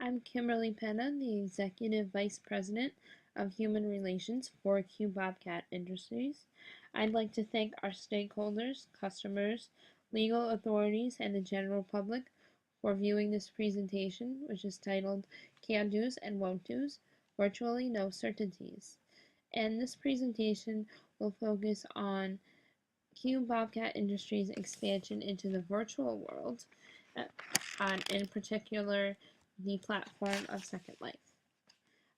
I'm Kimberly Penna, the Executive Vice President of Human Relations for Q Bobcat Industries. I'd like to thank our stakeholders, customers, legal authorities, and the general public for viewing this presentation, which is titled Can Do's and Won't Do's, Virtually No Certainties. And this presentation will focus on Q Bobcat Industries' expansion into the virtual world, in particular the platform of Second Life.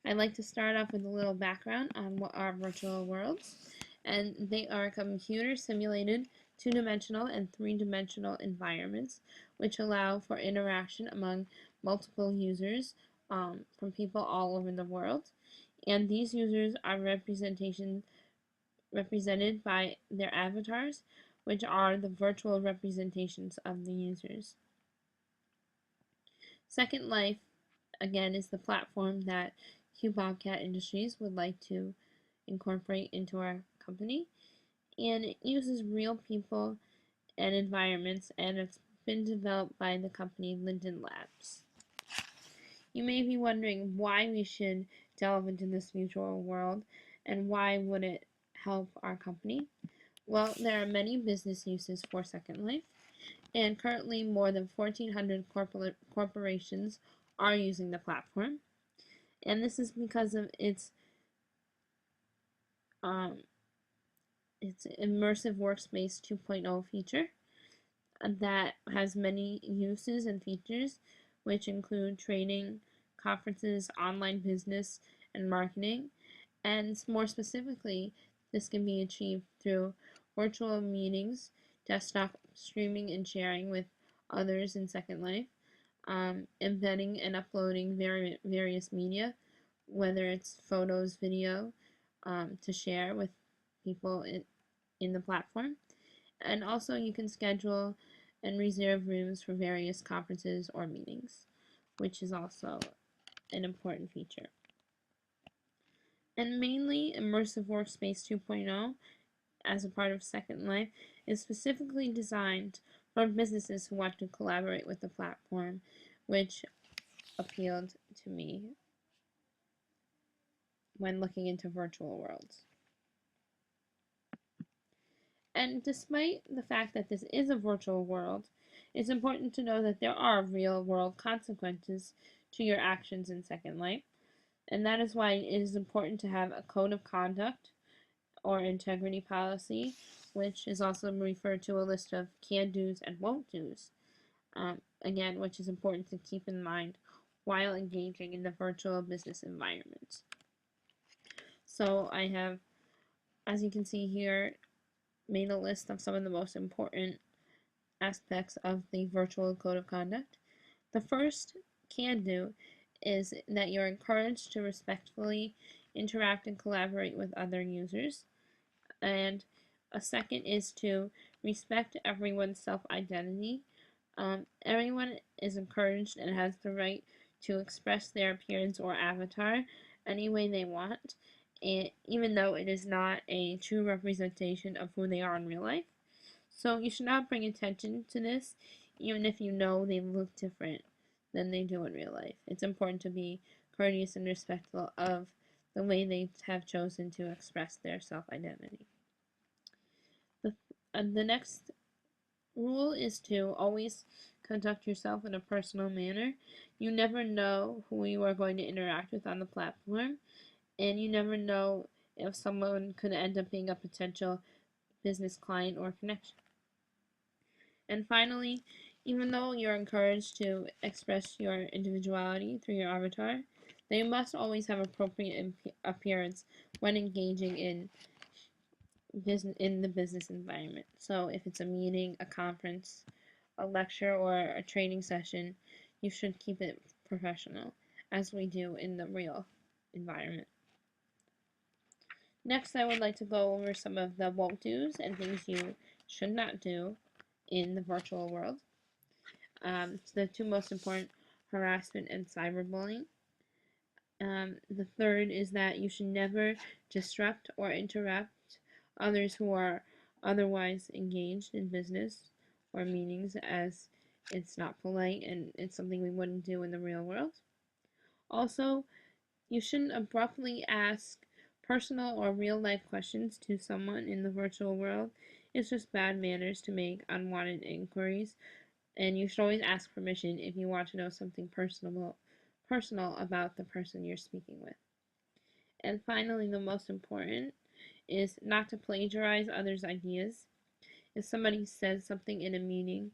I'd like to start off with a little background on what are virtual worlds, and they are computer simulated two-dimensional and three-dimensional environments which allow for interaction among multiple users from people all over the world, and these users are represented by their avatars, which are the virtual representations of the users. Second Life, again, is the platform that Q Bobcat Industries would like to incorporate into our company, and it uses real people and environments, and it's been developed by the company Linden Labs. You may be wondering why we should delve into this virtual world and why would it help our company. Well, there are many business uses for Second Life, and currently more than 1,400 corporations are using the platform. And this is because of its immersive workspace 2.0 feature that has many uses and features, which include training, conferences, online business, and marketing. And more specifically, this can be achieved through virtual meetings, desktop streaming and sharing with others in Second Life, embedding and uploading various media, whether it's photos, video, to share with people in the platform. And also you can schedule and reserve rooms for various conferences or meetings, which is also an important feature. And mainly, Immersive Workspace 2.0, as a part of Second Life, is specifically designed for businesses who want to collaborate with the platform, which appealed to me when looking into virtual worlds. And despite the fact that this is a virtual world, it's important to know that there are real world consequences to your actions in Second Life, and that is why it is important to have a code of conduct or integrity policy, which is also referred to a list of can do's and won't do's, again, which is important to keep in mind while engaging in the virtual business environment. So I have, as you can see here, made a list of some of the most important aspects of the virtual code of conduct. The first can do is that you're encouraged to respectfully interact and collaborate with other users. And a second is to respect everyone's self-identity. Everyone is encouraged and has the right to express their appearance or avatar any way they want, even though it is not a true representation of who they are in real life. So you should not bring attention to this, even if you know they look different than they do in real life. It's important to be courteous and respectful of the way they have chosen to express their self-identity. The next rule is to always conduct yourself in a personal manner. You never know who you are going to interact with on the platform, and you never know if someone could end up being a potential business client or connection. And finally, even though you're encouraged to express your individuality through your avatar, they must always have appropriate appearance when engaging in the business environment. So if it's a meeting, a conference, a lecture, or a training session, you should keep it professional, as we do in the real environment. Next, I would like to go over some of the won't do's and things you should not do in the virtual world. The two most important: harassment and cyberbullying. The third is that you should never disrupt or interrupt others who are otherwise engaged in business or meetings, as it's not polite and it's something we wouldn't do in the real world. Also, you shouldn't abruptly ask personal or real life questions to someone in the virtual world. It's just bad manners to make unwanted inquiries, and you should always ask permission if you want to know something personal about the person you're speaking with. And finally, the most important is not to plagiarize others' ideas. If somebody says something in a meeting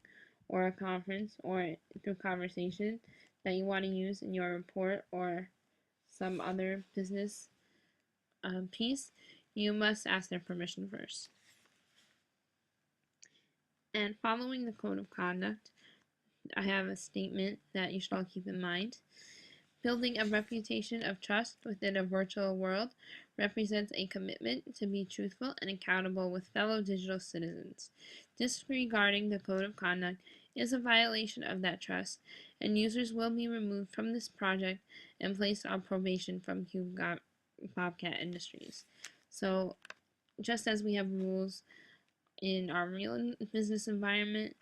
or a conference or through conversation that you want to use in your report or some other business piece, you must ask their permission first. And following the code of conduct, I have a statement that you should all keep in mind. Building a reputation of trust within a virtual world represents a commitment to be truthful and accountable with fellow digital citizens. Disregarding the code of conduct is a violation of that trust, and users will be removed from this project and placed on probation from Bobcat Industries. So, just as we have rules in our real business environment,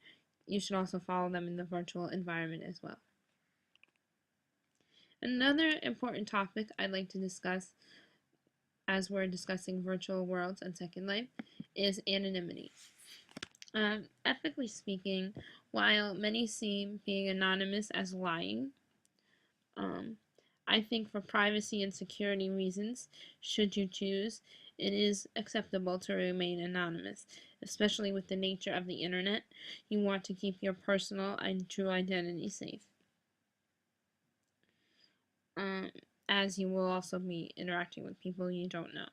you should also follow them in the virtual environment as well. Another important topic I'd like to discuss as we're discussing virtual worlds and Second Life is anonymity. Ethically speaking, while many see being anonymous as lying, I think for privacy and security reasons, should you choose, it is acceptable to remain anonymous, especially with the nature of the internet. You want to keep your personal and true identity safe, as you will also be interacting with people you don't know.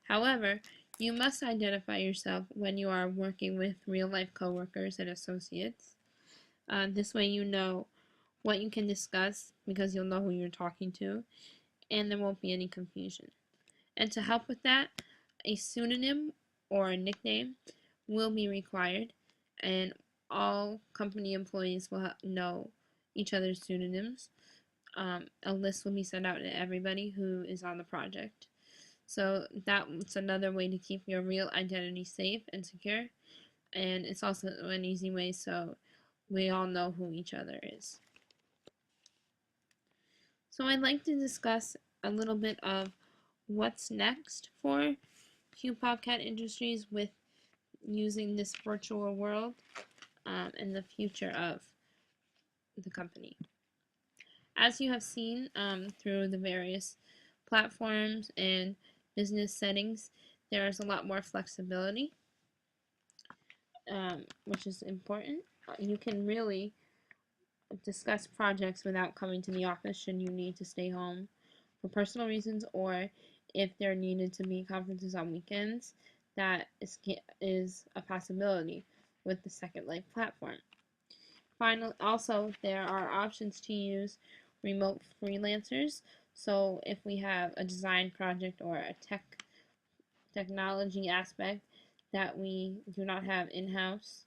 However, you must identify yourself when you are working with real-life coworkers and associates. This way you know what you can discuss because you'll know who you're talking to, and there won't be any confusion. And to help with that, a pseudonym or a nickname will be required, and all company employees will know each other's pseudonyms. A list will be sent out to everybody who is on the project. So that's another way to keep your real identity safe and secure, and it's also an easy way so we all know who each other is. So I'd like to discuss a little bit of what's next for QBobcat Industries with using this virtual world and the future of the company. As you have seen through the various platforms and business settings, there is a lot more flexibility, which is important. You can really discuss projects without coming to the office should you need to stay home for personal reasons, or if there needed to be conferences on weekends. That is a possibility with the Second Life platform. Finally, also, there are options to use remote freelancers. So if we have a design project or a technology aspect that we do not have in-house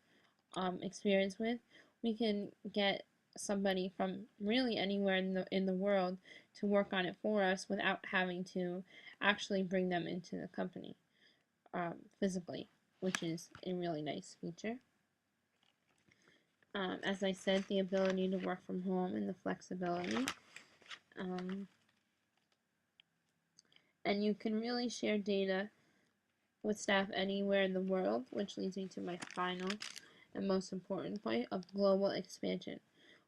experience with, we can get somebody from really anywhere in the world to work on it for us without having to actually bring them into the company physically, which is a really nice feature. As I said, the ability to work from home and the flexibility. And you can really share data with staff anywhere in the world, which leads me to my final and most important point of global expansion.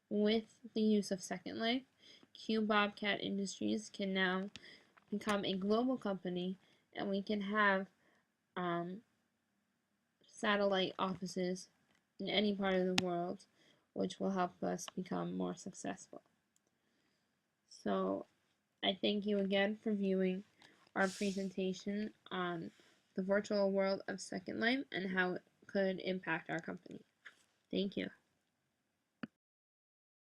With the use of Second Life, QBobcat Industries can now become a global company, and we can have satellite offices in any part of the world, which will help us become more successful. So I thank you again for viewing our presentation on the virtual world of Second Life and how it could impact our company. Thank you.